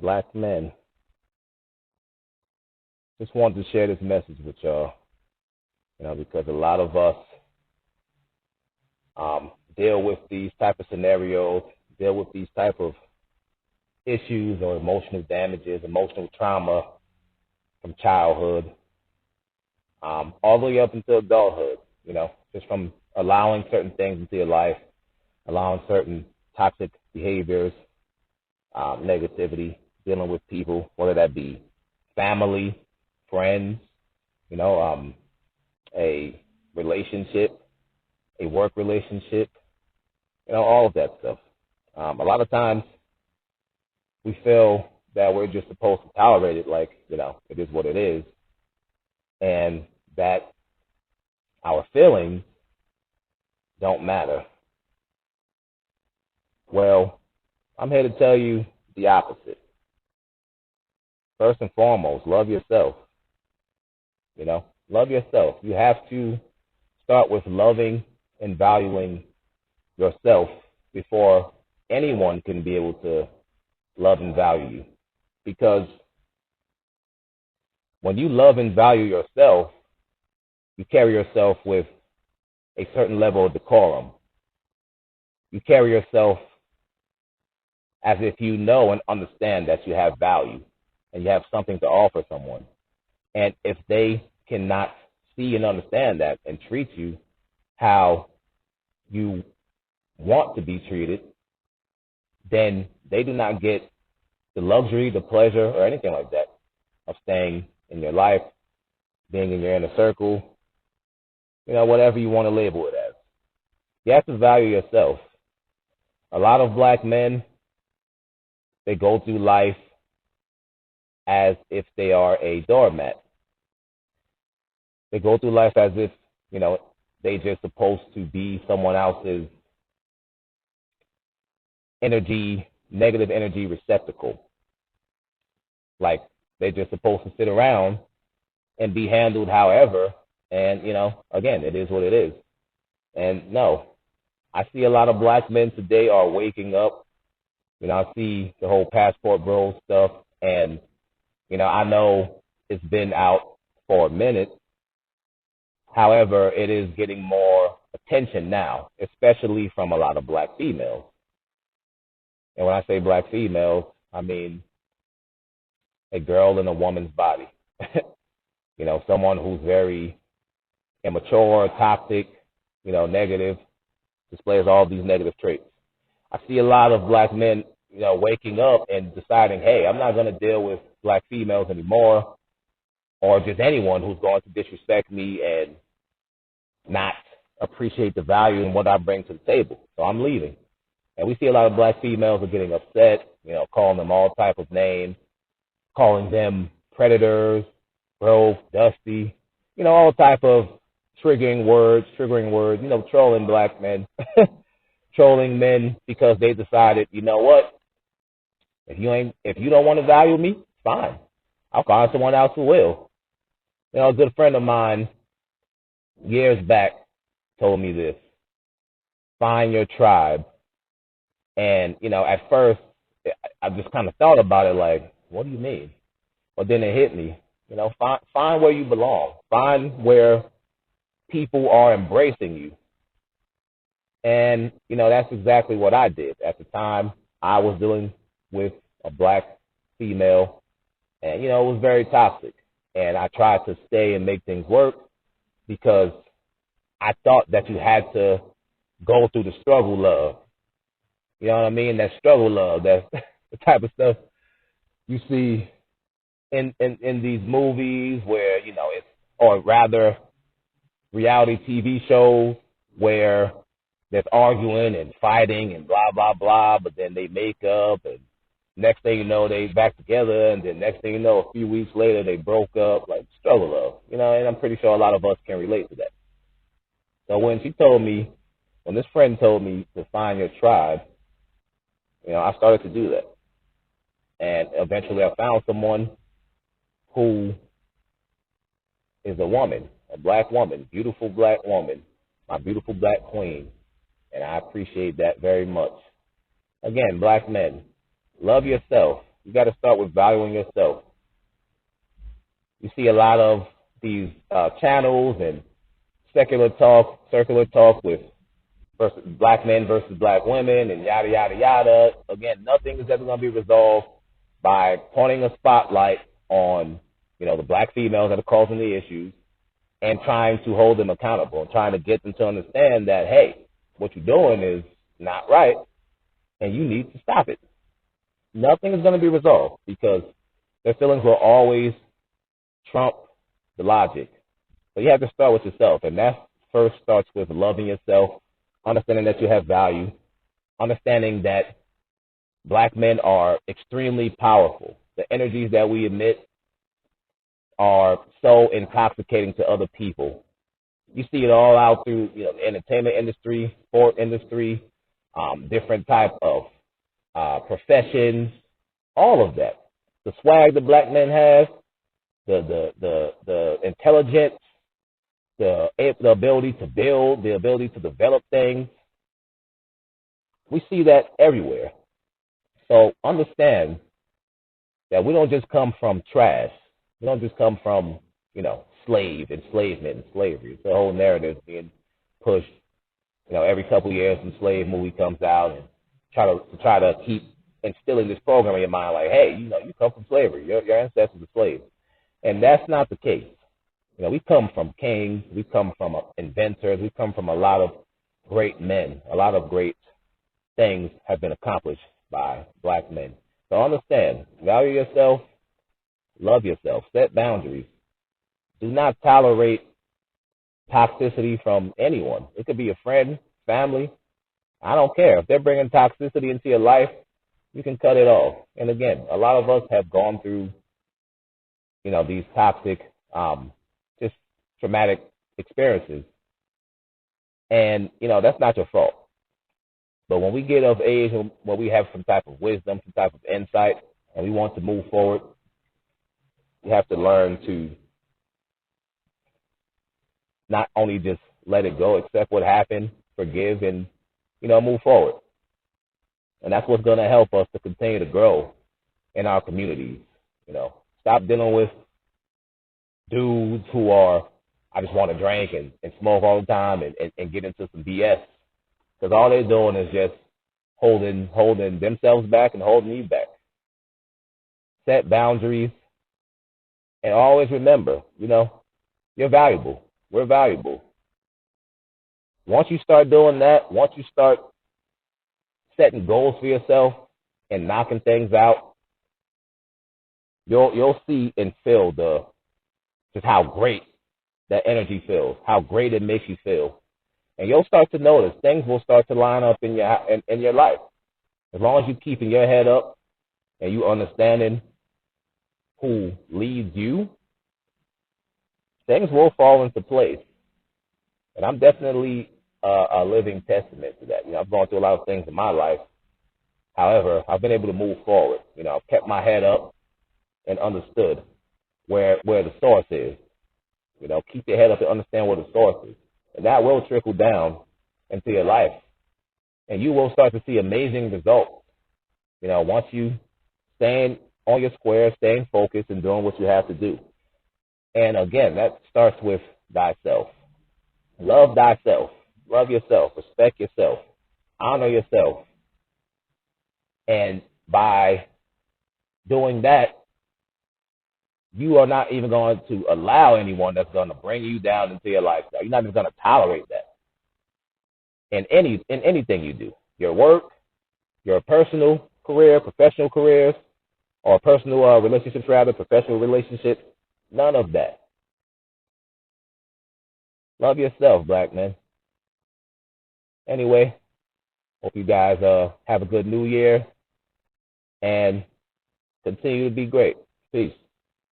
Black men. Just wanted to share this message with y'all, because a lot of us deal with these type of scenarios, deal with these type of issues or emotional damages, emotional trauma from childhood, all the way up into adulthood, just from allowing certain things into your life, allowing certain toxic behaviors, negativity, dealing with people, whether that be family, friends, a relationship, a work relationship, all of that stuff. A lot of times we feel that we're just supposed to tolerate it like, it is what it is, and that our feelings don't matter. Well, I'm here to tell you the opposite. First and foremost, love yourself. Love yourself. You have to start with loving and valuing yourself before anyone can be able to love and value you. Because when you love and value yourself, you carry yourself with a certain level of decorum. You carry yourself as if you know and understand that you have value and you have something to offer someone. And if they cannot see and understand that and treat you how you want to be treated, then they do not get the luxury, the pleasure, or anything like that of staying in your life, being in your inner circle, whatever you want to label it as. You have to value yourself. A lot of black men, they go through life as if they are a doormat. They go through life as if, they just supposed to be someone else's negative energy receptacle. Like they're just supposed to sit around and be handled however. And, again, it is what it is. And no, I see a lot of black men today are waking up. I see the whole passport bro stuff, and, I know it's been out for a minute. However, it is getting more attention now, especially from a lot of black females. And when I say black females, I mean a girl in a woman's body. Someone who's very immature, toxic, negative, displays all these negative traits. I see a lot of black men, waking up and deciding, hey, I'm not going to deal with black females anymore, or just anyone who's going to disrespect me and not appreciate the value and what I bring to the table. So I'm leaving. And we see a lot of black females are getting upset, calling them all type of names, calling them predators, broke, dusty, all type of triggering words, trolling black men, trolling men because they decided, what? If you don't want to value me, fine. I'll find someone else who will. A good friend of mine years back told me this: find your tribe. And, at first I just kind of thought about it like, what do you mean? But then it hit me, find where you belong. Find where people are embracing you. And, that's exactly what I did. At the time, I was dealing with a black female, and, it was very toxic. And I tried to stay and make things work because I thought that you had to go through the struggle love. You know what I mean? That struggle love, that's the type of stuff you see in these movies where, it's, or rather reality TV shows where there's arguing and fighting and blah, blah, blah, but then they make up, and next thing you know, they back together, and then next thing you know, a few weeks later, they broke up, like struggle love, and I'm pretty sure a lot of us can relate to that. So when this friend told me to find your tribe, I started to do that. And eventually I found someone who is a woman, a black woman, beautiful black woman, my beautiful black queen. And I appreciate that very much. Again, black men, love yourself. You got to start with valuing yourself. You see a lot of these channels and circular talk with versus black men versus black women and yada yada yada. Again, nothing is ever going to be resolved by pointing a spotlight on the black females that are causing the issues and trying to hold them accountable and trying to get them to understand that, hey, what you're doing is not right and you need to stop it. Nothing is going to be resolved because their feelings will always trump the logic. So you have to start with yourself, and that first starts with loving yourself, understanding that you have value, understanding that black men are extremely powerful. The energies that we emit are so intoxicating to other people. You see it all out through the entertainment industry, sport industry, different type of professions, all of that. The swag the black men have, the intelligence, the ability to build, the ability to develop things. We see that everywhere. So understand that we don't just come from trash. We don't just come from, enslavement, slavery. The whole narrative being pushed, every couple of years some slave movie comes out and try to keep instilling this program in your mind like, hey, you come from slavery. Your ancestors are slaves. And that's not the case. We come from kings. We come from inventors. We come from a lot of great men. A lot of great things have been accomplished by black men. So understand, value yourself, love yourself, set boundaries. Do not tolerate toxicity from anyone. It could be a friend, family. I don't care. If they're bringing toxicity into your life, you can cut it off. And again, a lot of us have gone through, these toxic, just traumatic experiences. And, that's not your fault. But when we get of age, when we have some type of wisdom, some type of insight, and we want to move forward, we have to learn to not only just let it go, accept what happened, forgive, and, move forward. And that's what's going to help us to continue to grow in our communities. Stop dealing with dudes who are, I just want to drink and smoke all the time and get into some BS. Because all they're doing is just holding themselves back and holding you back. Set boundaries. And always remember, you're valuable. We're valuable. Once you start doing that, once you start setting goals for yourself and knocking things out, you'll see and feel just how great that energy feels, how great it makes you feel. And you'll start to notice things will start to line up in your life. As long as you're keeping your head up and you understanding who leads you, things will fall into place. And I'm definitely a living testament to that. I've gone through a lot of things in my life. However, I've been able to move forward. I've kept my head up and understood where the source is. Keep your head up and understand where the source is. And that will trickle down into your life. And you will start to see amazing results. Once you stand on your square, staying focused and doing what you have to do. And again, that starts with thyself. Love thyself. Love yourself. Respect yourself. Honor yourself. And by doing that, you are not even going to allow anyone that's going to bring you down into your lifestyle. You're not even going to tolerate that in anything you do. Your work, your personal career, professional careers, or personal relationships, rather, professional relationships. None of that. Love yourself, black men. Anyway, hope you guys have a good new year and continue to be great. Peace.